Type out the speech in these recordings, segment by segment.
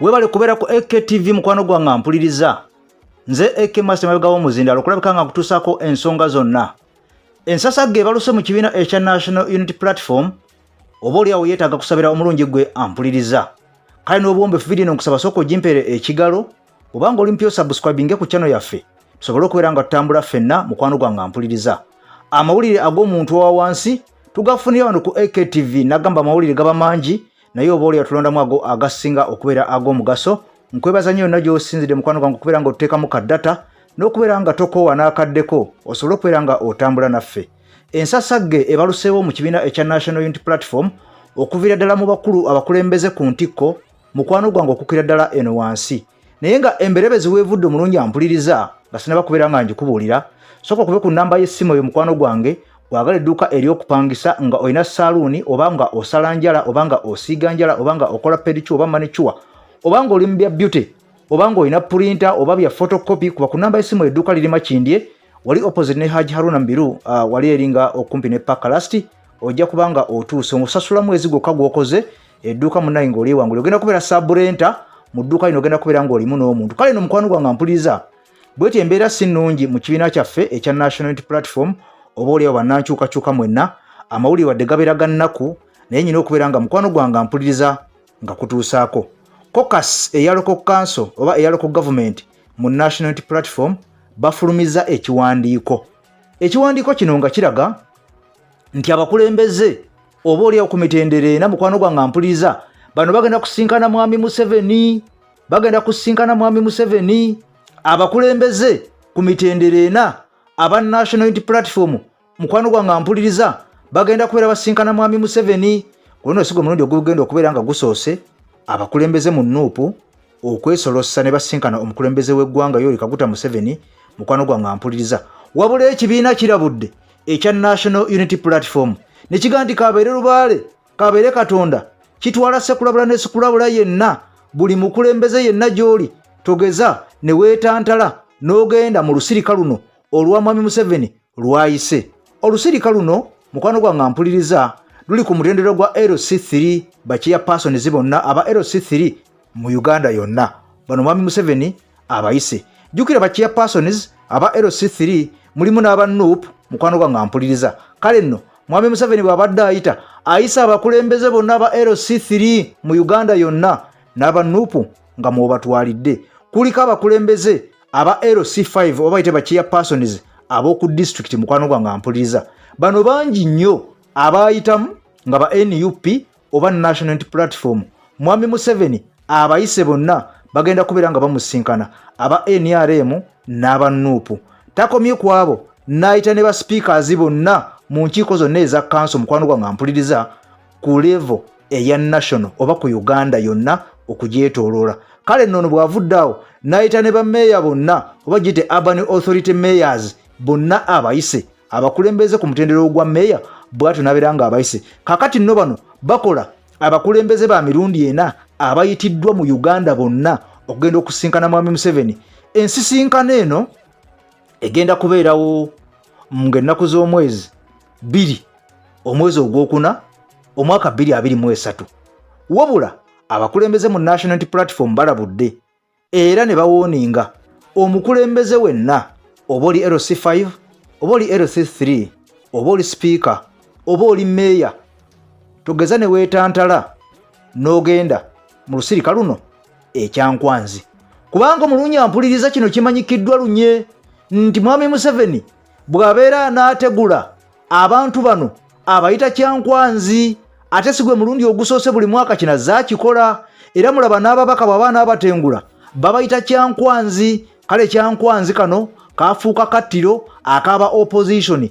webale kubeera ku EKTV mukwano gwange mpuliriza. Nze Eke Master Mabiga w'omuzindalo okulabika nga nkutuusaako ensonga zonna. Ensasagge baluse mu kibiina ekya National Unity Platform oba oliawo yeetaaga kusabira omulungi gwe ampuliriza. Kale n'obuwombeefu video nkusaba sooka ogimpeere ekigalo obanga oli mpya osubscribinge ku channel yaffe tusobole okubeera nga tutambula ffenna mukwano gwange mpuliriza. Amawulire ag'omuntu owa wansi tugafunira wano ku EKTV nagamba amawulire gaba mangi naye oba oli atulondamu ago agasinga okubeera ag'omugaso. Nkwebaza nnyo yonna gy'osinzidde mukwano gwange okubeera nga otuteekamu ka data n'okubeera nga tokoowa n'akaddeko osobole okubeera nga otambula naffe. Ensasagge ebaluseewo mu kibiina ekya National Unity Platform okuviira ddala mu bakulu abakulembeze ku ntikko mukwano gwange okukira ddala eno wansi. Naye nga emberebezi weevudde omulungi ampuliriza nga sinaba kubeera nga njikubuulira, sooka okube ku nnamba y'essimu eyo mukwano gwange wagala edduuka ery'okupangisa nga olina saaluuni oba nga osala njala oba nga osiiga njala oba nga okola pedicure oba manicure oba nga oli mu bya beauty oba nga olina printer oba bya photocopy kuba ku nnamba y'essimu edduuka liri Makindye wali opposite ne Haji Haruna Mbiru wali eringa okumpi ne Park ojja kubanga otuuse omusasula mwezi gwokka gw'okoze edduuka munnaye ng'oli ewangulu ogenda kubeera sub-renter mu dduuka lino ogenda kubeera ng'olimu n'omuntu. Kale no mukwano gwange mpuliriza bweti embeera si nnungi mu kibiina kyaffe ekya National Unity Platform oba oliawo bannankyukakyuka mwenna amawulire wadde gabeera ga nnaku naye nyina okubeera nga mukwano gwange mpuliriza nga kutuusaako. Caucus eya local council oba eya local government mu National Unity Platform bafulumiza ekiwandiiko. Ekiwandiiko kino nga kiraga nti abakulembeze oba oliawo ku mitendera ena mukwano gwange mpuliriza bano bagenda kusinkana mwami Museveni, abakulembeze ku mitendera ena aba National Unity Platform mukwano gwange mpuliriza bagenda kubeera basinkana mwami Museveni. Ono sigo mulundi ogugenda okubeera nga gusoose abakulembeze mu Nuupu okwesolossa ne basinkana omukulembeze w'eggwanga Yoweri Kaguta Museveni mukwano gwange mpuliriza. Wabula ekibiina kirabudde ekya National Unity Platform ne kigaa nti kabeere lubaale kabeere Katonda kitwala sekulabula ne sekulabula yenna buli mukulembeze yenna gy'oli togeza ne weetantala n'ogenda mu lusirika luno olwa mwami Museveni lwayise. Olusirika luno mukwano gwange mpuliriza luli ku mutendera gwa LC3 bakiya persons bonna aba LC3 mu Uganda yonna bano mwami Museveni abayise. Jukira bakiya persons aba LC3 mulimu n'aba NUP mukwano gwange mpuliriza. Kale nno mwami Museveni bw'abadde ayisa abakulembeze bonna aba LC3 mu Uganda yonna n'aba NUP nga mwobatwalidde. Kuliko abakulembeze aba LC5 oba bayite bakiya persons ab'oku district mukwano gwange mpuliriza. Bano bangi nnyo abayitamu nga ba NUP oba National Unity Platform. Mwami Museveni abayise bonna bagenda kubeera nga bamusinkana aba NRM n'aba NUP. Takomye ku abo n'ayita ne ba speakers bonna mu nkiiko zonna eza council mukwano gwange mpuliriza ku level eya national oba ku Uganda yonna okugyetooloola. Kale nno bw'avuddeawo n'ayita ne ba meeya bonna oba giyite urban authority mayors bonna abayise abakulembeze ku mutendera ogwa meeya bwatyo nabeera nga abayise. Kakati nno bano bakola abakulembeze ba mirundi ena abayitiddwa mu Uganda bonna okugenda okusinkana mwami Museveni. Ensisinkano eno egenda kubeerawo ng'ennaku z'omwezi 2 omwezi ogwokuna omwaka 2023. Wabula abakulembeze mu National Unity Platform balabudde era ne bawooninga omukulembeze wenna oba oli LC5 oba oli LC3 oba oli speaker oba oli meeya togeza ne weetantala n'ogenda mu lusirika luno ekyankwanzi. Kubanga omulungi ampuliriza kino kimanyikiddwa lunye nti mwami Museveni bw'abeera n'ategula abantu bano abayita kyankwanzi ate sigwe mulundi ogusoose buli mwaka kina zaakikola era mulaba n'ababaka bw'aba n'abatengula babayita kyankwanzi. Kale kyankwanzi kano kafuuka kattiro akaba opposition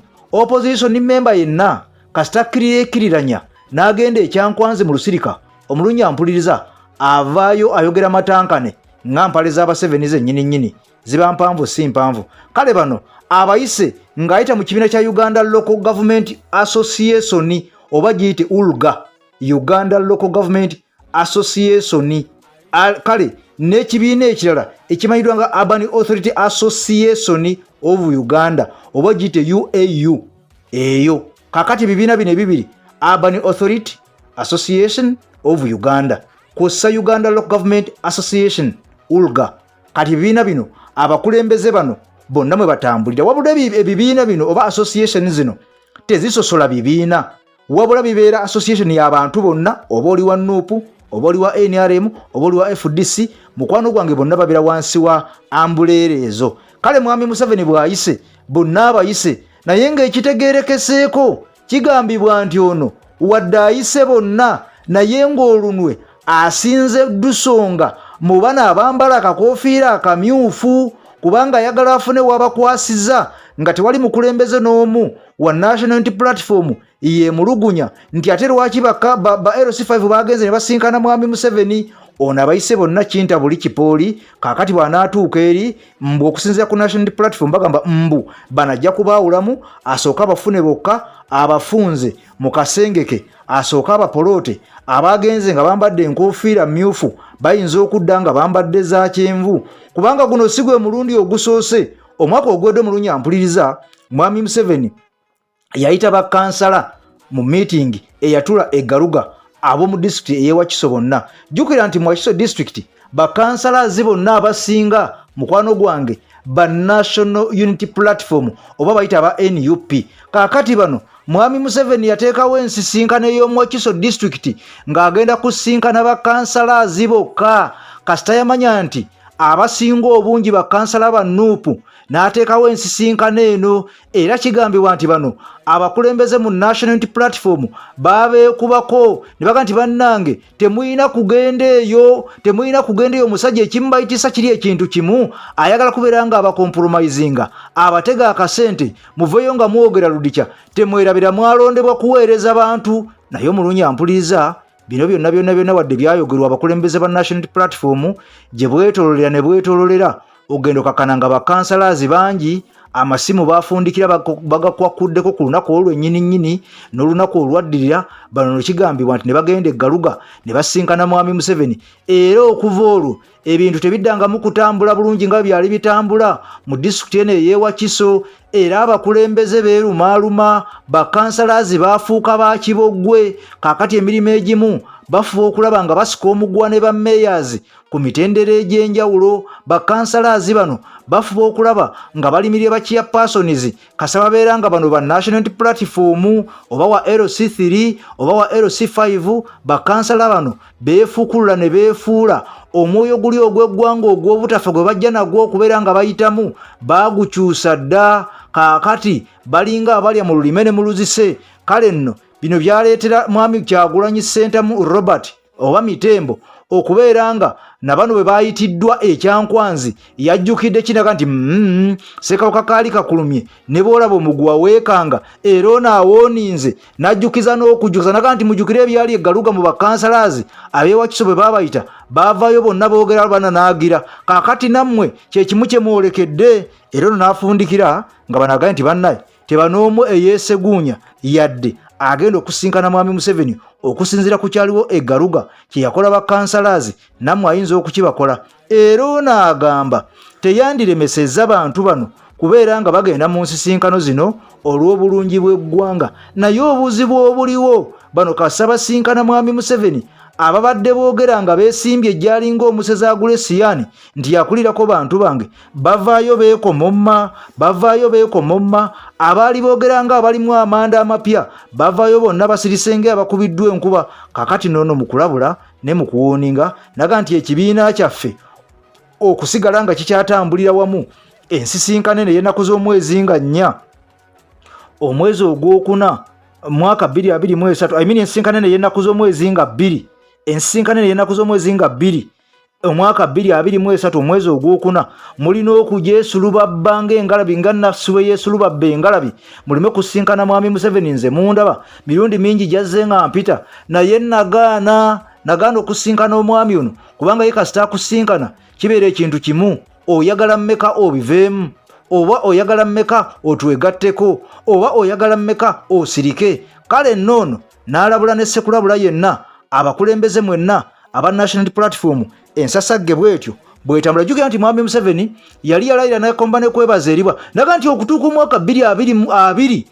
member yenna kasita kiriranya n'agenda ekyankwanzi mu lusirika omulungi ampuliriza avaayo ayogera matankane nga mpale z'aba7 zennyini ziba mpanvu si mpanvu. Kale bano abayise ng'ayita mu kibiina kya Uganda Local Government Association oba giyite ULGA, Uganda Local Government Association. Kale n'ekibiina ekirala ekimanyiddwa nga Urban Authority Association of Uganda oba giyite UAU. Eyo kakati bibiina bino ebibiri Urban Authority Association of Uganda kw'ossa Uganda Local Government Association ULGA. Kati ebibiina bino abakulembeze bano bonna mwe batambulira, wabula ebibiina bino oba association zino tezisosola bibiina, wabula bibeera association y'abantu bonna, oba oli wa NUP, oba oli wa NRM, oba oli wa FDC, mukwano gwange bonna babira wansi wa ambuleera ezo. Kale mwami Museveni bw'ayise bonna abayise, naye ng'ekitegeerekeseeko kigambibwa nti ono wadde ayise bonna naye ng'olunwe asinze Dusonga mu bana abambala akakoofiira akamyufu, kubanga ayagala afune wabakwasiza nga tewali mukulembeze n'omu wa National Unity Platform yeemulugunya nti ate lwaki ba LC5 bagenze ne basinkana mwami Museveni. Ono abayise bonna kinta buli kipooli, kaakati bw'anaatuuka eri mbu okusinziira ku National Unity Platform bagamba mbu banajja kubaawulamu, asooka abafune bokka, abafunze mu kasengeke asooka abapoloote, abagenze nga bambadde enkofiira myufu bayinza okudda nga bambadde za kyenvu, kubanga guno si gwe mulundi ogusoose. Omwaka ogwedde mu Lunyampuliriza mwami Museveni yayita bakansala mu meeting eyatula egaluga ab'omu district ey'Ewakiso bonna. Jjukira nti mu Wakiso district bakansala bonna abasinga mukwano gwange ba National Unity Platform oba bayita aba NUP. Kaakati bano mwami Museveni yateekawo ensisinkano ey'omu Wakiso district ng'agenda kusinkana bakansala bokka, kasita yamanya nti abasinga obungi bakansala ba NUP, n'ateekawo ensisinkano eno. Era kigambibwa nti bano abakulembeze mu National Unity Platform babeekubako ne baga nti bannange temuyina kugenda eyo, omusajja ekimu bayitisa kiri ekintu kimu, ayagala kubeera nga abakompromisinga, abatega akasente, muveeyo nga mwogera ludikya, temwerabira mwalondebwa kuweereza bantu. Naye mu Lunyampuliriza bino byonna wadde byayogerwa abakulembeze ba National Unity Platform gye bwetololera ne bwetololera, ogendo kakana nga bakansalazi bangi amasimu bafundikira bagakwakuddeko ku lunaku olwennyini n'olunaku olwaddirira. Bano kigambibwa nti ne bagenda eggaluga ne basinkana mwami Museveni. Era okuva olwo ebintu tebiddangamu kutambula bulungi nga byali bitambula mu disitulikiti eno ey'Ewakiso. Era abakulembeze beerumaaluma, bakansalazi baafuuka ba kiboggwe. Kaakati emirimu egimu bafuba okulaba nga basika omuggwa ne bammeyaazi ku mitendera egy'enjawulo. Bakansalazi bano bafuba okulaba nga balimirye ba chairpersons kasa babeera nga bano ba National Unity Platform oba wa LC3 oba wa LC5. Bakansala bano beefukulula ne beefuula omwoyo guli ogw'eggwanga ogw'obutafa gwe bajja nagwo okubeera nga bayitamu baagukyusa dda. Kaakati balinga abalya mu lulime ne mu luzise. Kale nno bino byaleetera mwami Kyagulanyi Ssentamu Robert oba Mitembo okubeera nga na bano bwe baayitiddwa ekyankwanzi yajjukidde kinaga nti Ssekawuka kaali kakulumye ne boolaba omuguwa weekanga, era ono awooninze n'ajjukiza n'okujjukiza naga nti mujjukire ebyali eggaluga mu bakansalazi ab'Ewakiso bwe baabayita baavaayo bonna boogera bananaagira. Kaakati nammwe kye kimu kye mwolekedde. Era ono n'afundikira nga banagaye nti bannaye tebanoomu eyeeseguunya yadde agenda okusinkana mwami Museveni okusinziira ku kyaliwo eggaluga kye yakola bakansalazi, nammwe ayinza okukibakola. Era ono agamba teyandiremesezza bantu bano kubeera nga bagenda mu nsisinkano zino olw'obulungi bw'eggwanga, naye obuzibu obuliwo bano kasa basinkana mwami Museveni ababadde boogera nga beesimbye ejjalinga omusezi agule siyani nti yakulirako bantu bange bavaayo beekomomma. Abaali boogera nga abalimu amanda amapya bavaayo bonna basirisenge abakubiddwa enkuba. Kakati noono mu kulabula ne mu kuwooninga naga nti ekibiina kyaffe okusigala nga kikyatambulira wamu. Ensisinkano eno y'ennaku z'omwezi nga 4 omwezi ogwokuna mwaka 2023 ensisinkano eno y'ennaku z'omwezi nga 2 ensisinkano eno y'ennaku z'omwezi nga 2 omwaka 2023 omwezi ogwokuna. mulina okujesulubabba ng'engalabi nga nafsi bwe yeesulubabba engalabi, muleme kusinkana mwami Museveni. Nze mundaba mirundi mingi jazze nga mpita naye nagaana okusinkana omwami ono kubanga ye kasita akusinkana kibeera ekintu kimu, oyagala mmeka obiveemu, oba oyagala mmeka otwegatteko, oba oyagala mmeka osirike. Kale noono n'alabula ne Ssekulabula yenna, abakulembeze mwenna aba National Unity Platform, ensasagge bwetyo bwetambula. Jjukira nti mwami Museveni yali yalayira n'akomba ne kwebaza eribwa naga nti okutuuka omwaka 2020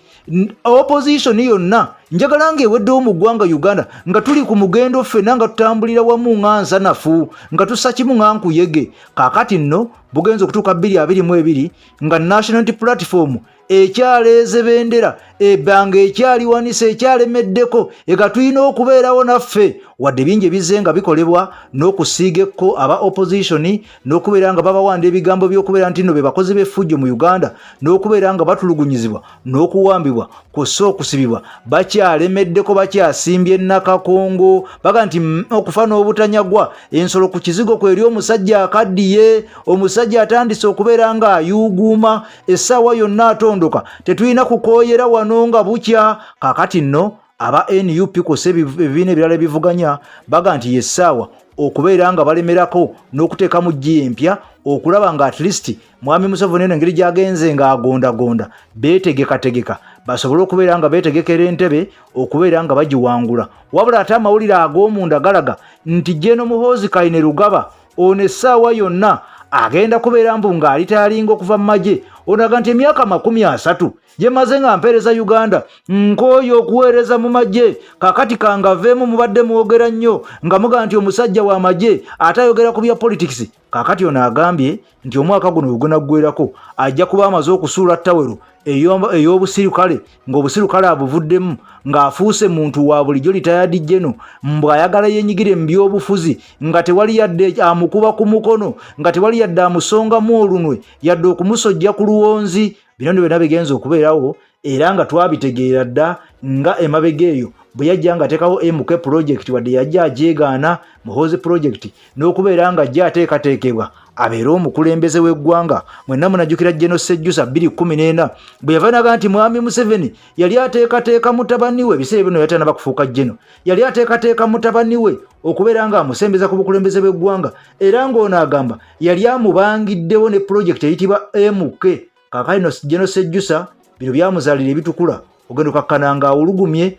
opposition yonna njagala ng'eweddewo mu ggwanga Uganda nga tuli ku mugendo ffenna nga tutambulira wamu nga nsanafu nga tussa kimu nga nkuyege. Kaakati nno bugenze okutuuka 2022 nga National Unity Platform ekyaleeze bendera ebbanga ekyaliwanisa ekyalemeddeko ega tulina okubeerawo naffe wadde bingi ebizze nga bikolebwa n'okusiiga ekko aba opposition n'okubeera nga babawanda ebigambo by'okubeera nti nno be bakozi b'effujjo mu Uganda n'okubeera nga batulugunyizibwa n'okuwambibwa kw'ossa okusibibwa bakyalemeddeko bakyasimbye Nakakongo baga nti okufa n'obutanyagwa ensolo ku kizigo kweri omusajja akaddiye omusajja atandise okubeera nga ayuuguuma essaawa yonna atondoka tetulina kukooyera wano nga bukya. Kaakati nno aba NUP kose ebibiina ebirala ebivuganya baga nti yessaawa okubeera nga balemerako n'okuteekamu ggi empya okulaba nga at least mwami Museveni engeri gy'agenze nga agondagonda beetegekategeka basobole okubeera nga beetegekera entebe okubeera nga bagiwangula. Wabula ate amawulire ag'omunda galaga nti Jeno Muhoozi Kainerugaba ono essaawa yonna agenda kubeera mbu ng'alitayalinga okuva mu magye. Onaga nti emyaka 30 yemaze nga mpeereza Uganda nkooyo okuweereza mu magye. Kaakati kangaveemu mubadde mwogera nnyo nga muga nti omusajja wa magye atayogera ku bya politics. Kaakati ono agambye nti omwaka guno wegunaggwerako ajja kuba amaze okusuula ttawero ey'obusirikale ng'obusirikale abuvuddemu ng'afuuse muntu wa bulijjo litayadi Jeno mbu ayagala yenyigire mu by'obufuzi nga tewali yadde amukuba ku mukono nga tewali yadde amusongamu olunwe yadde okumusojja ku luwonzi. Bino byonna bigenze okubeerawo era nga twabitegeera dda nga emabega eyo bwe yajja nga ateekawo MK project wadde yajja ajeegaana Muhoozi project n'okubeera nga ajja ateekateekebwa abeera omukulembeze w'eggwanga. Mwenna munajjukira Jeno Sejjusa 2014 bwe yavanaga nti mwami Museveni yali ateekateeka mutabani we ebiseera bino yatana bakufuuka Jeno yali ateekateeka mutabani we okubeera nga amusembeza ku bukulembeze bw'eggwanga era ng'ono agamba yali amubangiddewo ne project eyitibwa MK. Kaakati no Jeno Sejjusa bino byamuzaalira ebitukula ogenda okakkana nga awulugumye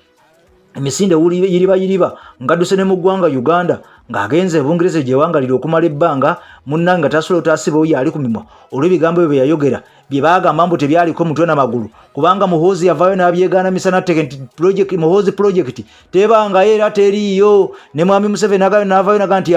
emisinde yiriba ngadduse ne mu ggwanga Uganda ng'agenze Bungereza gye wangalira okumala ebbanga munnange nga tasobola otaasiba oyo ali ku mimwa olw'ebigambo bye yayogera bye baagamba mbu tebyaliko mutwe n'amagulu kubanga Muhoozi yavaayo n'abyegaana misana Muhoozi project tebangayo era teriiyo ne mwami Museveni n'avaayo naga nti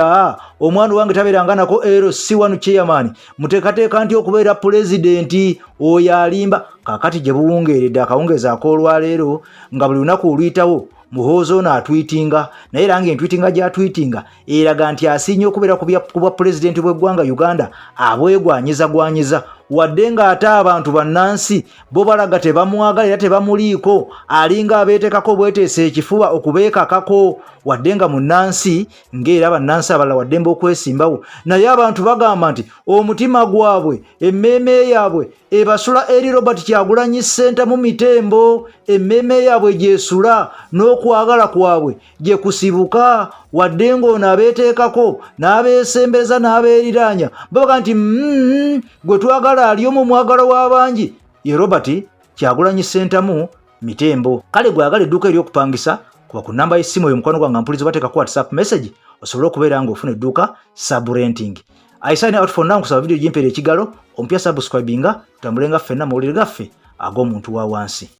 omwana wange tabeeranga nako LC1 chairman muteekateeka nti okubeera pulezidenti oyo alimba. Kaakati gye buwungeeredde akawungeezi ak'olwaleero nga buli lunaku oluyitawo Muhoozi ono atwitinga naye era ng'entwitinga gy'atwitinga eraga nti asiinye okubeera ku bwa pulezidenti bw'eggwanga Uganda abwegwanyiza wadde ng'ate abantu bannansi bo balaga tebamwagala era tebamuliiko alinga abeetekako obweteesa ekifuba okubeekakako wadde nga munnansi ng'era bannansi abalala wadde mba okwesimbawo naye abantu bagamba nti omutima gwabwe emmeeme yaabwe ebasula eri Robert Kyagulanyi Center mu Mitembo emmeeme yaabwe gyesula n'okwagala kwabwe gye kusibuka wadde ng'ono abeeteekako n'abeesembeza n'abeeriraanya babaga nti gwe twagala ali omu mwagalo w'abangi ye Robert Kyagulanyi Center mu Mitembo. Kale gwagala edduuka ery'okupangisa kuba ku namba y'essimu eyo mukwano gwange mpuliriza bateekako WhatsApp message osobole okubeera ng'ofuna edduuka subrenting. I sign out for now nkusaba video gimpeera ekigalo ompya subscribinga tutambulenga ffenna mawulire gaffe ag'omuntu wa wansi.